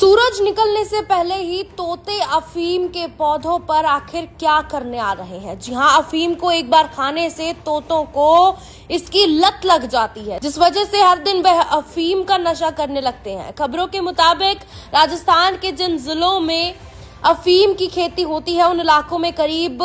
सूरज निकलने से पहले ही तोते अफीम के पौधों पर आखिर क्या करने आ रहे हैं। जी हां, अफीम को एक बार खाने से तोतों को इसकी लत लग जाती है, जिस वजह से हर दिन वह अफीम का नशा करने लगते हैं। खबरों के मुताबिक राजस्थान के जिन जिलों में अफीम की खेती होती है, उन इलाकों में करीब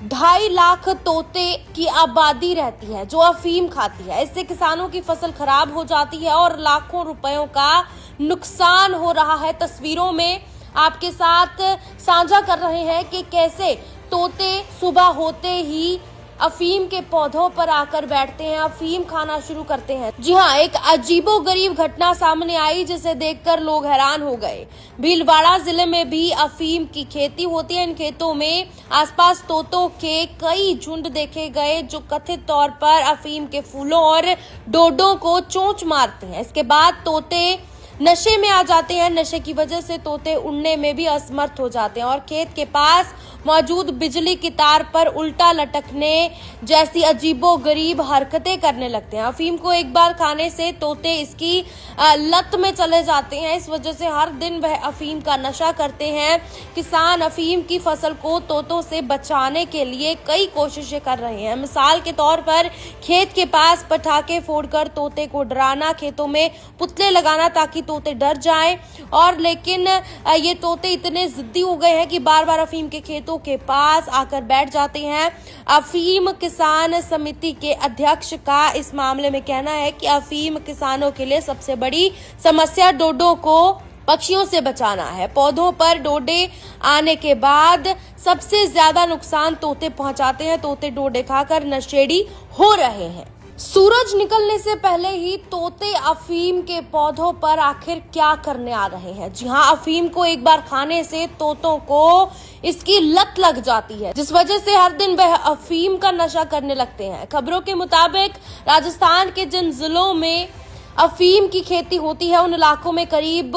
2.5 लाख तोते की आबादी रहती है जो अफीम खाती है। इससे किसानों की फसल खराब हो जाती है और लाखों रुपयों का नुकसान हो रहा है। तस्वीरों में आपके साथ साझा कर रहे हैं कि कैसे तोते सुबह होते ही अफीम के पौधों पर आकर बैठते हैं, अफीम खाना शुरू करते हैं। जी हां, एक अजीबोगरीब घटना सामने आई जिसे देखकर लोग हैरान हो गए। भीलवाड़ा जिले में भी अफीम की खेती होती है। इन खेतों में आसपास तोतों के कई झुंड देखे गए जो कथित तौर पर अफीम के फूलों और डोडों को चोंच मारते हैं। इसके बाद तोते नशे में आ जाते हैं। नशे की वजह से तोते उड़ने में भी असमर्थ हो जाते हैं और खेत के पास मौजूद बिजली की तार पर उल्टा लटकने जैसी अजीबोगरीब हरकतें करने लगते हैं। अफीम को एक बार खाने से तोते इसकी लत में चले जाते हैं। इस वजह से हर दिन वह अफीम का नशा करते हैं। किसान अफीम की फसल को तोतों से बचाने के लिए कई कोशिशें कर रहे हैं। मिसाल के तौर पर खेत के पास पटाखे फोड़कर तोते को डराना, खेतों में पुतले लगाना ताकि तोते डर जाएं। और लेकिन ये तोते इतने जिद्दी हो गए हैं कि बार बार अफीम के खेतों के पास आकर बैठ जाते हैं। अफीम किसान समिति के अध्यक्ष का इस मामले में कहना है कि अफीम किसानों के लिए सबसे बड़ी समस्या डोडों को पक्षियों से बचाना है। पौधों पर डोडे आने के बाद सबसे ज्यादा नुकसान तोते पहुंचाते हैं। तोते डोडे खाकर नशेड़ी हो रहे हैं। सूरज निकलने से पहले ही तोते अफीम के पौधों पर आखिर क्या करने आ रहे हैं। जी हां, अफीम को एक बार खाने से तोतों को इसकी लत लग जाती है, जिस वजह से हर दिन वह अफीम का नशा करने लगते हैं। खबरों के मुताबिक राजस्थान के जिन जिलों में अफीम की खेती होती है, उन इलाकों में करीब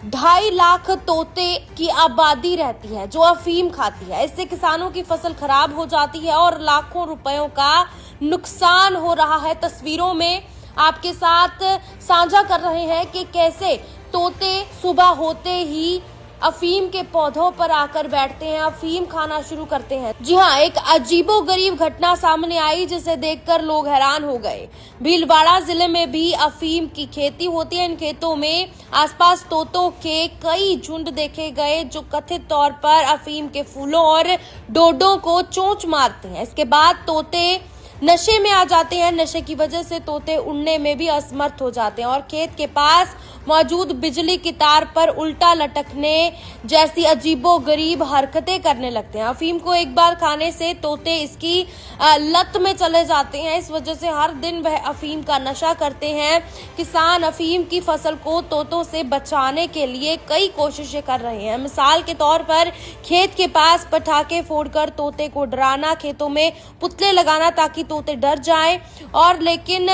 2.5 लाख तोते की आबादी रहती है जो अफीम खाती है। इससे किसानों की फसल खराब हो जाती है और लाखों रुपयों का नुकसान हो रहा है। तस्वीरों में आपके साथ साझा कर रहे हैं कि कैसे तोते सुबह होते ही अफीम के पौधों पर आकर बैठते हैं, अफीम खाना शुरू करते हैं। जी हां, एक अजीबोगरीब घटना सामने आई जिसे देखकर लोग हैरान हो गए। भीलवाड़ा जिले में भी अफीम की खेती होती है। इन खेतों में आसपास तोतों के कई झुंड देखे गए जो कथित तौर पर अफीम के फूलों और डोडों को चोंच मारते हैं। इसके बाद तोते नशे में आ जाते हैं। नशे की वजह से तोते उड़ने में भी असमर्थ हो जाते हैं और खेत के पास मौजूद बिजली की तार पर उल्टा लटकने जैसी अजीबोगरीब हरकतें करने लगते हैं। अफीम को एक बार खाने से तोते इसकी लत में चले जाते हैं। इस वजह से हर दिन वह अफीम का नशा करते हैं। किसान अफीम की फसल को तोतों से बचाने के लिए कई कोशिशें कर रहे हैं। मिसाल के तौर पर खेत के पास पटाखे फोड़कर तोते को डराना, खेतों में पुतले लगाना ताकि तोते डर जाएं। और लेकिन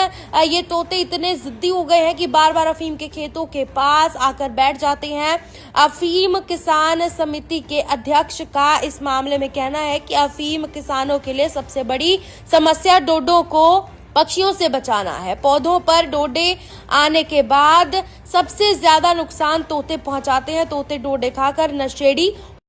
ये तोते इतने जिद्दी हो गए हैं कि बार बार अफीम के खेतों के पास आकर बैठ जाते हैं। अफीम किसान समिति के अध्यक्ष का इस मामले में कहना है कि अफीम किसानों के लिए सबसे बड़ी समस्या डोडों को पक्षियों से बचाना है। पौधों पर डोडे आने के बाद सबसे ज्यादा नुकसान तोते पहुंचाते हैं। तोते डोडे खाकर नशेड़ी